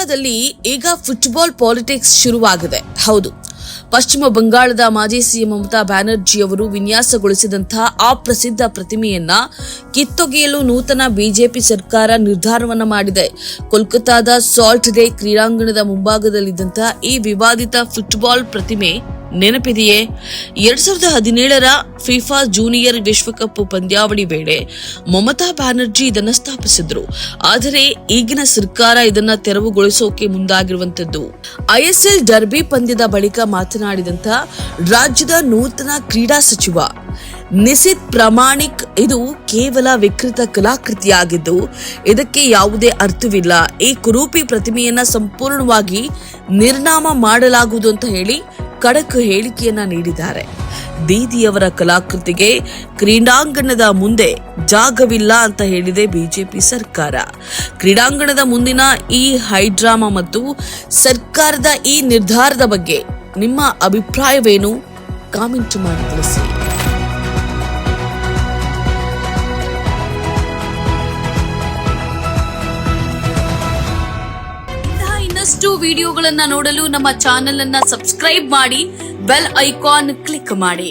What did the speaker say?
ಇಂಡಿಯಾದಲ್ಲಿ ಈಗ football politics ಶುರುವಾಗಿದೆ. ಹೌದು, ಪಶ್ಚಿಮ ಬಂಗಾಳದ ಮಾಜಿ ಸಿಎಂ ಮಮತಾ ಬ್ಯಾನರ್ಜಿ ಅವರು ವಿನ್ಯಾಸಗೊಳಿಸಿದಂತಹ ಆ ಪ್ರಸಿದ್ಧ ಪ್ರತಿಮೆಯನ್ನ ಕಿತ್ತೊಗೆಯಲು ನೂತನ ಬಿಜೆಪಿ ಸರ್ಕಾರ ನಿರ್ಧಾರವನ್ನ ಮಾಡಿದೆ. ಕೋಲ್ಕತ್ತಾದ ಸಾಲ್ಟ್ ಡೇ ಕ್ರೀಡಾಂಗಣದ ಮುಂಭಾಗದಲ್ಲಿದ್ದಂತಹ ಈ ವಿವಾದಿತ ಫುಟ್ಬಾಲ್ ಪ್ರತಿಮೆ ನೆನಪಿದೆಯೇ? 2017ರ ಫಿಫಾ ಜೂನಿಯರ್ ವಿಶ್ವಕಪ್ ಪಂದ್ಯಾವಳಿ ವೇಳೆ ಮಮತಾ ಬ್ಯಾನರ್ಜಿ ಇದನ್ನು ಸ್ಥಾಪಿಸಿದ್ರು. ಆದರೆ ಈಗಿನ ಸರ್ಕಾರ ಇದನ್ನ ತೆರವುಗೊಳಿಸೋಕೆ ಮುಂದಾಗಿರುವಂತದ್ದು. ಐಎಸ್ಎಲ್ ಡರ್ಬಿ ಪಂದ್ಯದ ಬಳಿಕ ಮಾತನಾಡಿದಂತ ರಾಜ್ಯದ ನೂತನ ಕ್ರೀಡಾ ಸಚಿವ ನಿಸಿತ್ ಪ್ರಾಮಾಣಿಕ್, ಇದು ಕೇವಲ ವಿಕೃತ ಕಲಾಕೃತಿಯಾಗಿದ್ದು ಇದಕ್ಕೆ ಯಾವುದೇ ಅರ್ಥವಿಲ್ಲ. ಈ ಕುರೂಪಿ ಪ್ರತಿಮೆಯನ್ನ ಸಂಪೂರ್ಣವಾಗಿ ನಿರ್ನಾಮ ಮಾಡಲಾಗುವುದು ಅಂತ ಹೇಳಿ ಖಡಕ್ ಹೇಳಿಕೆಯನ್ನ ನೀಡಿದ್ದಾರೆ. ದೀದಿಯವರ ಕಲಾಕೃತಿಗೆ ಕ್ರೀಡಾಂಗಣದ ಮುಂದೆ ಜಾಗವಿಲ್ಲ ಅಂತ ಹೇಳಿದೆ ಬಿಜೆಪಿ ಸರ್ಕಾರ. ಕ್ರೀಡಾಂಗಣದ ಮುಂದಿನ ಈ ಹೈಡ್ರಾಮಾ ಮತ್ತು ಸರ್ಕಾರದ ಈ ನಿರ್ಧಾರದ ಬಗ್ಗೆ ನಿಮ್ಮ ಅಭಿಪ್ರಾಯವೇನು? ಕಾಮೆಂಟ್ ಮಾಡಿ ತಿಳಿಸಿ. ಇನ್ನಷ್ಟು ವಿಡಿಯೋಗಳನ್ನ ನೋಡಲು ನಮ್ಮ ಚಾನೆಲ್ ಅನ್ನ ಸಬ್ಸ್ಕ್ರೈಬ್ ಮಾಡಿ, ಬೆಲ್ ಐಕಾನ್ ಕ್ಲಿಕ್ ಮಾಡಿ.